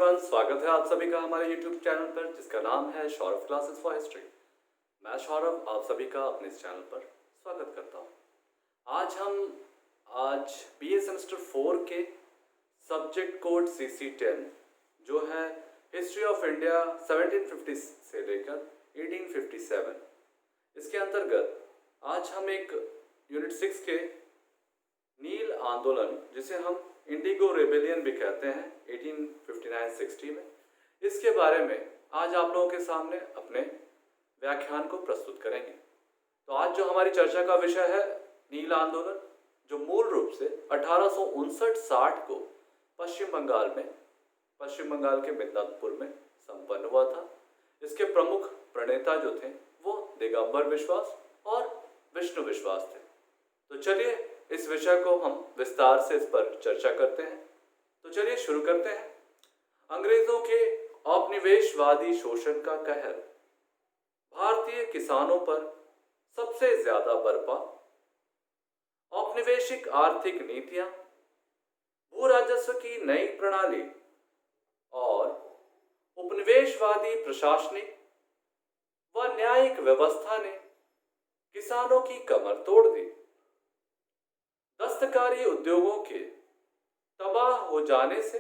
Everyone, स्वागत है आप सभी का हमारे यूट्यूब चैनल पर जिसका नाम है सौरभ क्लासेस फॉर हिस्ट्री। मैं सौरभ आप सभी का अपने इस चैनल पर स्वागत करता हूँ। आज बीए सेमेस्टर 4 के सब्जेक्ट कोड CC10 जो है हिस्ट्री ऑफ इंडिया 1750 से लेकर 1857, इसके अंतर्गत आज हम एक यूनिट 6 के नील आंदोलन, जिसे हम इंडिगो रेबेलियन भी कहते हैं, 1859-60 में, इसके बारे में आज आप लोगों के सामने अपने व्याख्यान को प्रस्तुत करेंगे। तो आज जो हमारी चर्चा का विषय है नील आंदोलन, जो मूल रूप से 1859-60 को पश्चिम बंगाल के मिदनापुर में संपन्न हुआ था। इसके प्रमुख प्रणेता जो थे वो दिगंबर विश्वास और विष्णु विश्वास थे। तो चलिए इस विषय को हम विस्तार से इस पर चर्चा करते हैं। तो चलिए शुरू करते हैं। अंग्रेजों के औपनिवेशवादी शोषण का कहर भारतीय किसानों पर सबसे ज्यादा बरपा। औपनिवेशिक आर्थिक नीतियां, भू राजस्व की नई प्रणाली और उपनिवेशवादी प्रशासनिक व न्यायिक व्यवस्था ने किसानों की कमर तोड़ दी। दस्तकारी उद्योगों के तबाह हो जाने से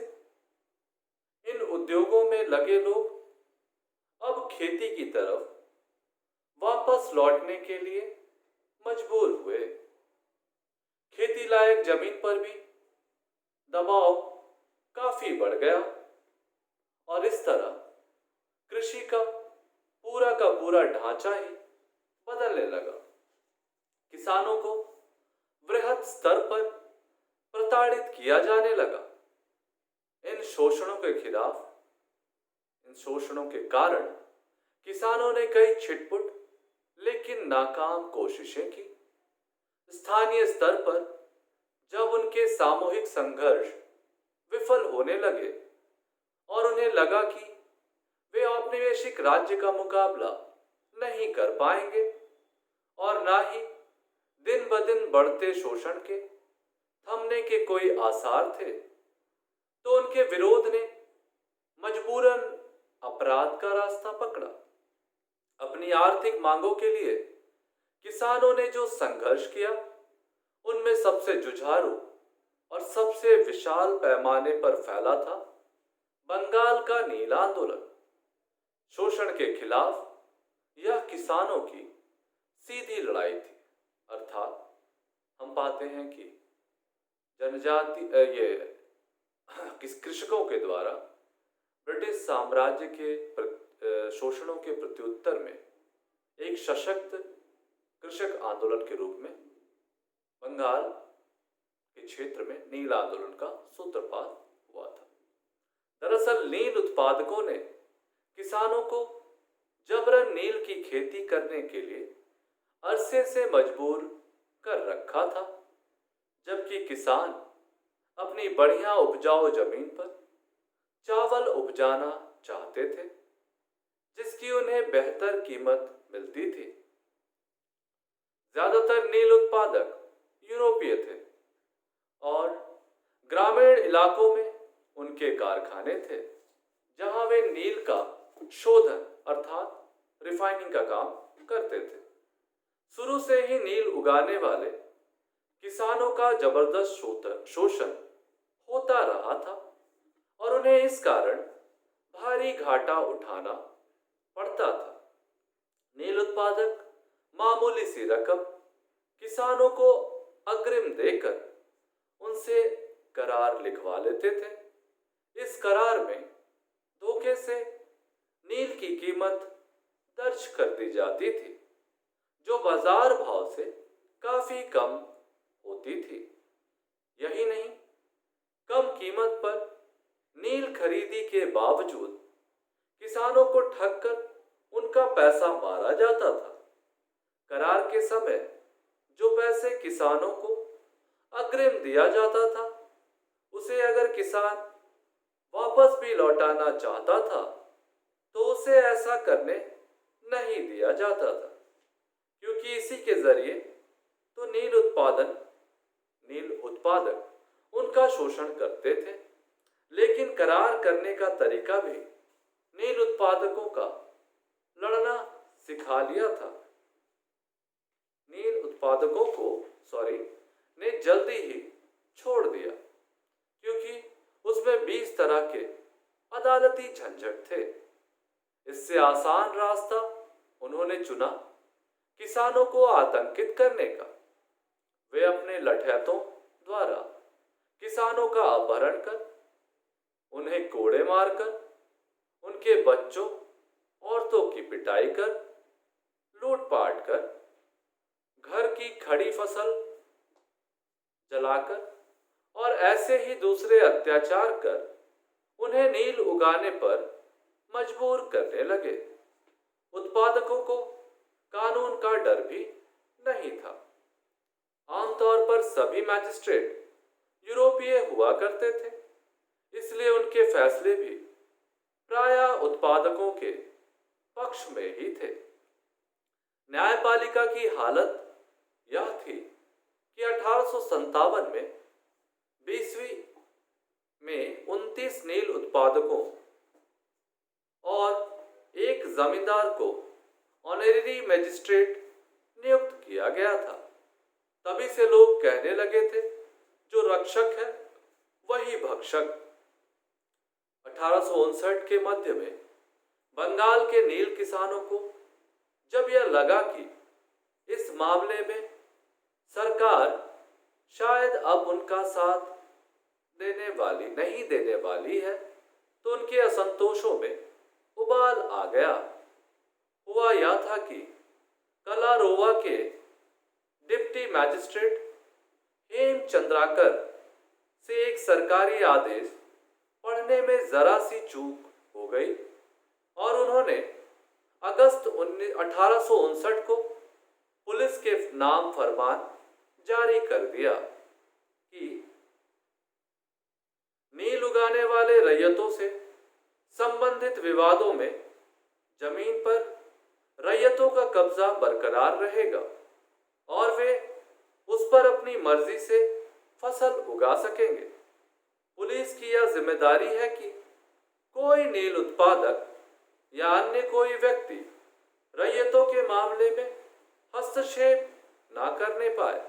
इन उद्योगों में लगे लोग अब खेती की तरफ वापस लौटने के लिए मजबूर हुए। खेती लायक जमीन पर भी दबाव काफी बढ़ गया और इस तरह कृषि का पूरा ढांचा ही बदलने लगा। किसानों को वृहद स्तर पर प्रताड़ित किया जाने लगा। इन शोषणों के कारण किसानों ने कई छिटपुट लेकिन नाकाम कोशिशें की। स्थानीय स्तर पर जब उनके सामूहिक संघर्ष विफल होने लगे और उन्हें लगा कि वे औपनिवेशिक राज्य का मुकाबला नहीं कर पाएंगे और ना ही दिन ब दिन बढ़ते शोषण के थमने के कोई आसार थे, तो उनके विरोध ने मजबूरन अपराध का रास्ता पकड़ा। अपनी आर्थिक मांगों के लिए किसानों ने जो संघर्ष किया, उनमें सबसे जुझारू और सबसे विशाल पैमाने पर फैला था बंगाल का नील आंदोलन। शोषण के खिलाफ यह किसानों की सीधी लड़ाई थी। अर्थात हम पाते हैं कि कृषकों के द्वारा ब्रिटिश साम्राज्य के शोषणों के प्रत्युत्तर में एक सशक्त कृषक आंदोलन के रूप में बंगाल के क्षेत्र में नील आंदोलन का सूत्रपात हुआ था। दरअसल नील उत्पादकों ने किसानों को जबरन नील की खेती करने के लिए अरसे से मजबूर कर रखा था, जबकि किसान अपनी बढ़िया उपजाऊ जमीन पर चावल उपजाना चाहते थे, जिसकी उन्हें बेहतर कीमत मिलती थी। ज्यादातर नील उत्पादक यूरोपीय थे और ग्रामीण इलाकों में उनके कारखाने थे, जहां वे नील का शोधन अर्थात रिफाइनिंग का काम करते थे। शुरू से ही नील उगाने वाले किसानों का जबरदस्त शोषण होता रहा था और उन्हें इस कारण भारी घाटा उठाना पड़ता था। नील उत्पादक मामूली सी रकम किसानों को अग्रिम देकर उनसे करार लिखवा लेते थे। इस करार में धोखे से नील की कीमत दर्ज कर दी जाती थी, जो बाजार भाव से काफी कम होती थी। यही नहीं, कम कीमत पर नील खरीदी के बावजूद किसानों को ठगकर उनका पैसा मारा जाता था। करार के समय जो पैसे किसानों को अग्रिम दिया जाता था, उसे अगर किसान वापस भी लौटाना चाहता था तो उसे ऐसा करने नहीं दिया जाता था, क्योंकि इसी के जरिए तो नील उत्पादक उनका शोषण करते थे। लेकिन करार करने का तरीका भी नील उत्पादकों का लड़ना सिखा लिया था। नील उत्पादकों को ने जल्दी ही छोड़ दिया, क्योंकि उसमें 20 तरह के अदालती झंझट थे। इससे आसान रास्ता उन्होंने चुना किसानों को आतंकित करने का। वे अपने लठैतों द्वारा किसानों का अपहरण कर, उन्हें कोड़े मारकर, उनके बच्चों औरतों की पिटाई कर, लूटपाट कर, घर की खड़ी फसल जलाकर और ऐसे ही दूसरे अत्याचार कर उन्हें नील उगाने पर मजबूर करने लगे। उत्पादकों को कानून का डर भी नहीं था। आमतौर पर सभी मैजिस्ट्रेट यूरोपीय हुआ करते थे, इसलिए उनके फैसले भी प्रायः उत्पादकों के पक्ष में ही थे। न्यायपालिका की हालत यह थी कि 1857 में 20वीं में 29 नील उत्पादकों और एक जमींदार को ऑनरेरी मैजिस्ट्रेट नियुक्त किया गया था। तभी से लोग कहने लगे थे, जो रक्षक है वही भक्षक। 1859 के मध्य में बंगाल के नील किसानों को जब यह लगा कि इस मामले में सरकार शायद अब उनका साथ नहीं देने वाली है, तो उनके असंतोषों में उबाल आ गया। हुआ यह था कि कलारोवा के डिप्टी मैजिस्ट्रेट हेम चंद्राकर से एक सरकारी आदेश पढ़ने में जरा सी चूक हो गई और उन्होंने अगस्त 1859 को पुलिस के नाम फरमान जारी कर दिया कि नील उगाने वाले रैयतों से संबंधित विवादों में जमीन पर रैयतों का कब्जा बरकरार रहेगा और वे उस पर अपनी मर्जी से फसल उगा सकेंगे। पुलिस की यह जिम्मेदारी है कि कोई नील उत्पादक या अन्य कोई व्यक्ति रैयतों के मामले में हस्तक्षेप ना करने पाए।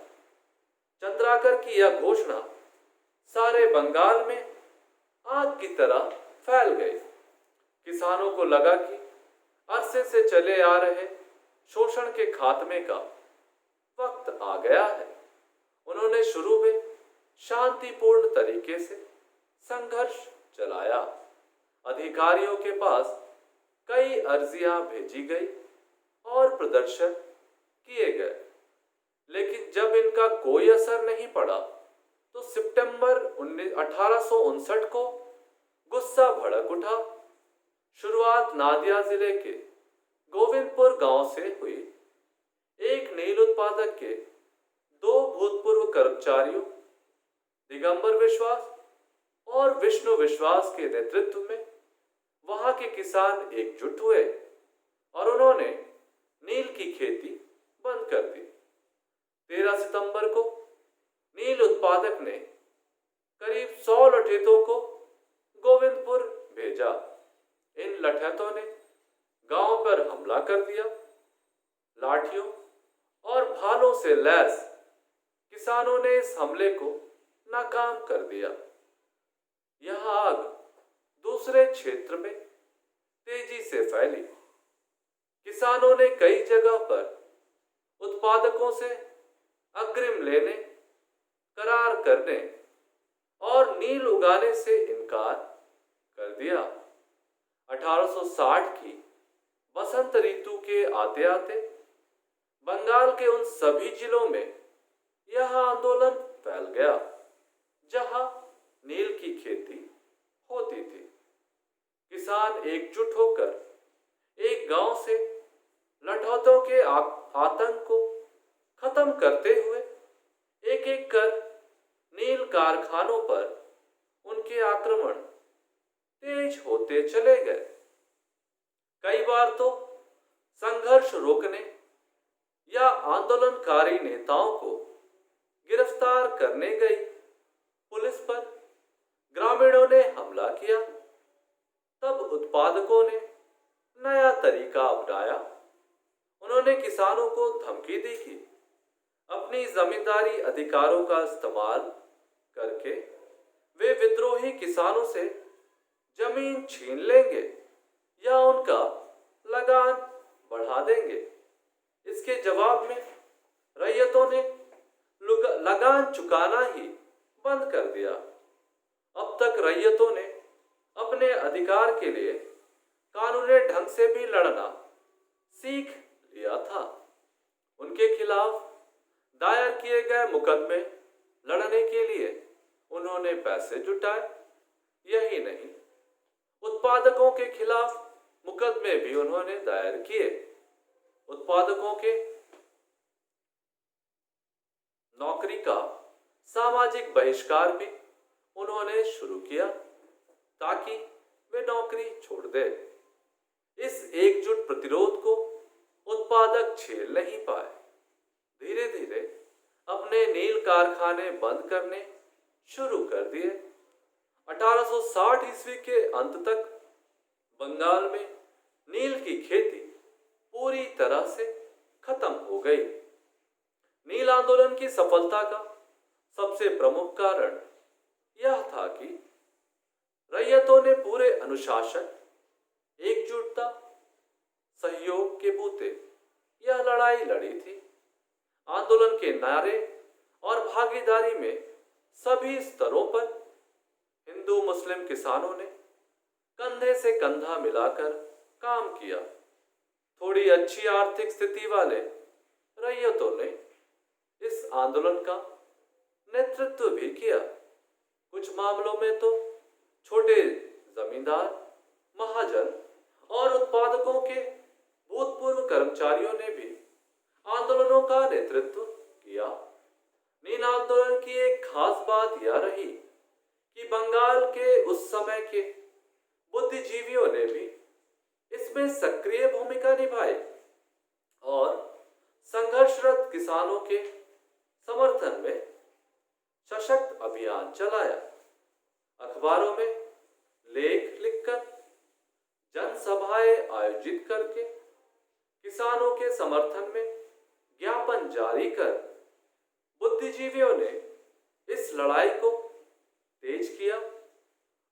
चंद्राकर की यह घोषणा सारे बंगाल में आग की तरह फैल गई। किसानों को लगा कि अरसे से चले आ रहे शोषण के खात्मे का वक्त आ गया है। उन्होंने शुरू में शांतिपूर्ण तरीके से संघर्ष चलाया। अधिकारियों के पास कई अर्जियां भेजी गई और प्रदर्शन किए गए, लेकिन जब इनका कोई असर नहीं पड़ा तो सितंबर 1859 को गुस्सा भड़क उठा। शुरुआत नादिया जिले के गोविंदपुर गांव से हुई। एक नील उत्पादक के 2 भूतपूर्व कर्मचारियों दिगंबर विश्वास और विष्णु विश्वास के नेतृत्व में वहां के किसान एकजुट हुए और उन्होंने नील की खेती बंद कर दी। 13 सितंबर को नील उत्पादक ने करीब 100 लठैतों को गोविंदपुर भेजा। इन लठैतों ने गांव पर हमला कर दिया। लाठियों और भालों से लैस किसानों ने इस हमले को नाकाम कर दिया। यह आग दूसरे क्षेत्र में तेजी से फैली। किसानों ने कई जगह पर उत्पादकों से अग्रिम लेने, करार करने और नील उगाने से इनकार कर दिया। 1860 की बसंत ऋतु के आते आते बंगाल के उन सभी जिलों में यह आंदोलन फैल गया जहां नील की खेती होती थी। किसान एकजुट होकर एक गांव से लठौतों के आतंक को खत्म करते हुए एक एक कर नील कारखानों पर उनके आक्रमण तेज होते चले गए। कई बार तो संघर्ष रोकने या आंदोलनकारी नेताओं को गिरफ्तार करने गई पुलिस पर ग्रामीणों ने हमला किया। उत्पादकों ने नया तरीका अपनाया। उन्होंने किसानों को धमकी दी कि अपनी जमींदारी अधिकारों का इस्तेमाल करके वे विद्रोही किसानों से जमीन छीन लेंगे या उनका लगान बढ़ा देंगे। इसके जवाब में रैयतों ने लगान चुकाना ही बंद कर दिया। अब तक रैयतों ने अपने अधिकार के लिए कानूनी ढंग से भी लड़ना सीख लिया था। उनके खिलाफ दायर किए गए मुकदमे लड़ने के लिए उन्होंने पैसे जुटाए। यही नहीं, उत्पादकों के खिलाफ मुकदमे भी उन्होंने दायर किए। उत्पादकों के नौकरी का सामाजिक बहिष्कार भी उन्होंने शुरू किया ताकि वे नौकरी छोड़ दे। इस एकजुट प्रतिरोध को उत्पादक झेल नहीं पाए। धीरे धीरे अपने नील कारखाने बंद करने शुरू कर दिए। 1860 ईस्वी के अंत तक बंगाल में नील की खेती पूरी तरह से खत्म हो गई। नील आंदोलन की सफलता का सबसे प्रमुख कारण यह था कि रैयतों ने पूरे अनुशासन, एकजुटता, सहयोग के बूते यह लड़ाई लड़ी थी। आंदोलन के नारे और भागीदारी में सभी स्तरों पर हिंदू मुस्लिम किसानों ने कंधे से कंधा मिलाकर काम किया। थोड़ी अच्छी आर्थिक स्थिति वाले रैयतों ने इस आंदोलन का नेतृत्व भी किया। कुछ मामलों में तो छोटे जमींदार, महाजन और उत्पादकों के भूतपूर्व कर्मचारियों ने भी आंदोलनों का नेतृत्व किया। नील आंदोलन की एक खास बात यह रही कि बंगाल के उस समय के बुद्धिजीवियों ने भी इसमें सक्रिय भूमिका निभाई और संघर्षरत किसानों के समर्थन में सशक्त अभियान चलाया। अखबारों में लेख लिखकर, जनसभाएं आयोजित करके, किसानों के समर्थन में ज्ञापन जारी कर बुद्धिजीवियों ने इस लड़ाई को तेज किया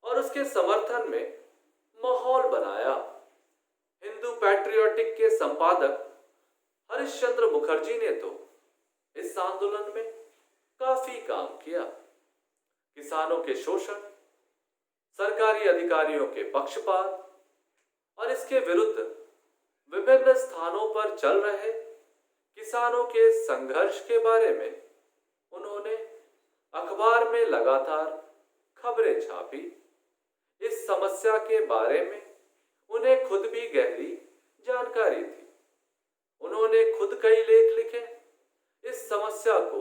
और उसके समर्थन में माहौल बनाया। हिंदू पैट्रियोटिक के संपादक हरिश्चंद्र मुखर्जी ने तो इस आंदोलन में काफी काम किया। किसानों के शोषण, सरकारी अधिकारियों के पक्षपात और इसके विरुद्ध विभिन्न स्थानों पर चल रहे किसानों के संघर्ष के बारे में उन्होंने अखबार में लगातार खबरें छापी। इस समस्या के बारे में उन्हें खुद भी गहरी जानकारी थी। उन्होंने खुद कई लेख लिखे। इस समस्या को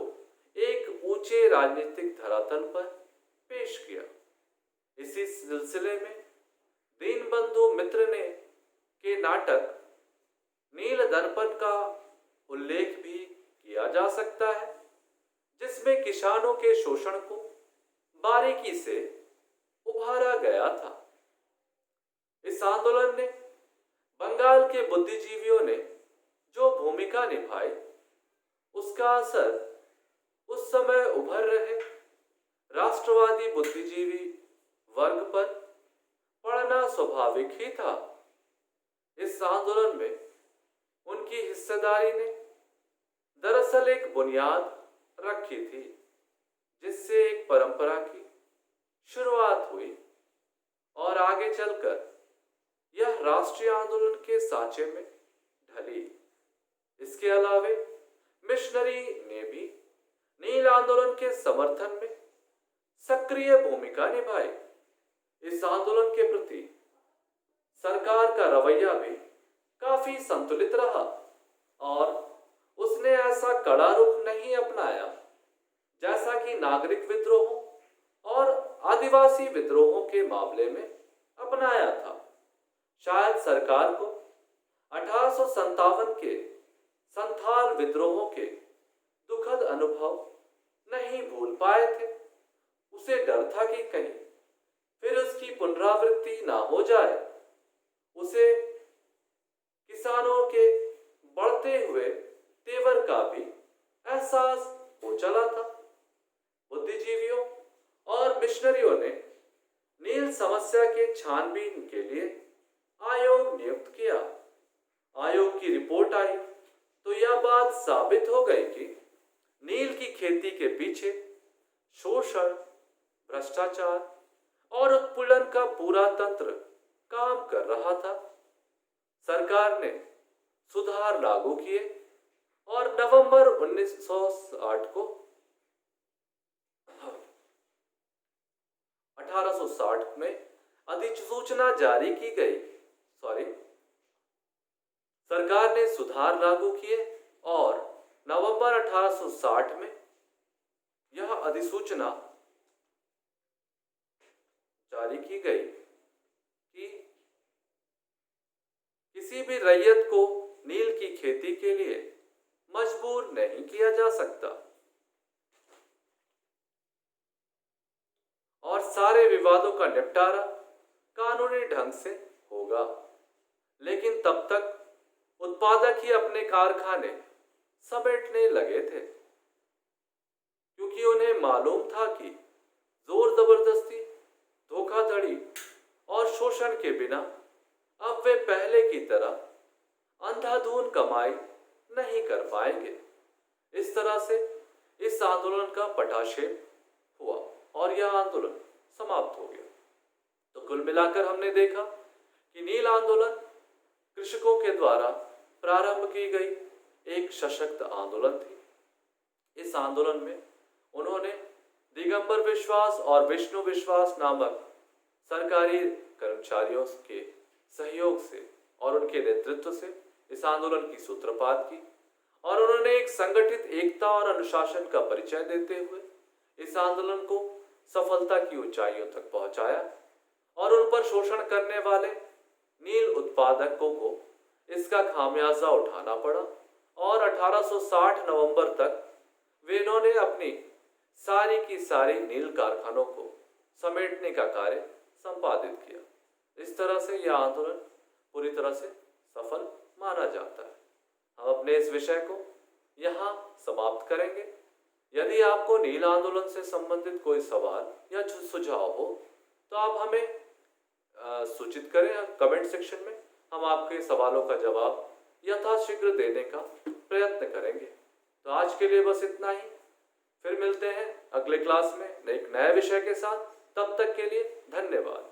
एक ऊंचे राजनीतिक धरातल पर पेश किया। इसी सिलसिले में दीनबंधु मित्र ने के नाटक नील दर्पण का उल्लेख भी किया जा सकता है, जिसमें किसानों के शोषण को बारीकी से उभारा गया था। इस आंदोलन ने बंगाल के बुद्धिजीवियों ने जो भूमिका निभाई, उसका असर उस समय उभर रहे राष्ट्रवादी बुद्धिजीवी वर्ग पर पड़ना स्वाभाविक ही था। इस आंदोलन में उनकी हिस्सेदारी ने दरअसल एक बुनियाद रखी थी, जिससे एक परंपरा की शुरुआत हुई और आगे चलकर यह राष्ट्रीय आंदोलन के सांचे में ढली। इसके अलावे मिशनरी ने भी नील आंदोलन के समर्थन में सक्रिय भूमिका निभाई। इस आंदोलन के प्रति सरकार का रवैया भी काफी संतुलित रहा और उसने ऐसा कड़ा रुख नहीं अपनाया जैसा कि नागरिक विद्रोहों और आदिवासी विद्रोहों के मामले में अपनाया था। शायद सरकार को 1857 के संथाल विद्रोहों के दुखद अनुभव नहीं भूल पाए थे। उसे डर था कि कहीं फिर उसकी पुनरावृत्ति ना हो जाए। उसे किसानों के बढ़ते हुए तेवर का भी एहसास हो चला था। बुद्धिजीवियों और मिशनरियों ने नील समस्या के छानबीन के लिए आयोग नियुक्त किया। आयोग की रिपोर्ट आई तो यह बात साबित हो गई कि नील की खेती के पीछे शोषण, भ्रष्टाचार और उत्पीड़न का पूरा तंत्र काम कर रहा था। सरकार ने सुधार लागू किए और नवंबर 1960 को 1860 में अधिसूचना जारी की गई। सरकार ने सुधार लागू किए और नवंबर 1860 में यह अधिसूचना जारी की गई कि किसी भी रैयत को नील की खेती के लिए मजबूर नहीं किया जा सकता और सारे विवादों का निपटारा कानूनी ढंग से होगा। लेकिन तब तक उत्पादक ही अपने कारखाने समेटने लगे थे, क्योंकि उन्हें मालूम था कि जोर जबरदस्ती, धोखाधड़ी और शोषण के बिना अब वे पहले की तरह अंधाधुंध कमाई नहीं कर पाएंगे। इस तरह से इस आंदोलन का पटाक्षेप हुआ और यह आंदोलन समाप्त हो गया। तो कुल मिलाकर हमने देखा कि नील आंदोलन कृषकों के द्वारा प्रारंभ की गई एक सशक्त आंदोलन थी। इस आंदोलन में उन्होंने दिगंबर विश्वास और विष्णु विश्वास नामक सरकारी कर्मचारियों के सहयोग से और उनके नेतृत्व से इस आंदोलन की सूत्रपात की और उन्होंने एक संगठित एकता और अनुशासन का परिचय देते हुए इस आंदोलन को सफलता की ऊंचाइयों तक पहुंचाया और उन पर शोषण करने वाले नील उत्पादकों को इसका खामियाजा उठाना पड़ा और 1860 नवंबर तक वे इन्होंने अपनी सारी की सारी नील कारखानों को समेटने का कार्य संपादित किया। इस तरह से यह आंदोलन पूरी तरह से सफल माना जाता है। हम अपने इस विषय को यहाँ समाप्त करेंगे। यदि आपको नील आंदोलन से संबंधित कोई सवाल या सुझाव हो तो आप हमें सूचित करें कमेंट सेक्शन में। हम आपके सवालों का जवाब यथाशीघ्र देने का प्रयत्न करेंगे। तो आज के लिए बस इतना ही। फिर मिलते हैं अगले क्लास में एक नए विषय के साथ। तब तक के लिए धन्यवाद।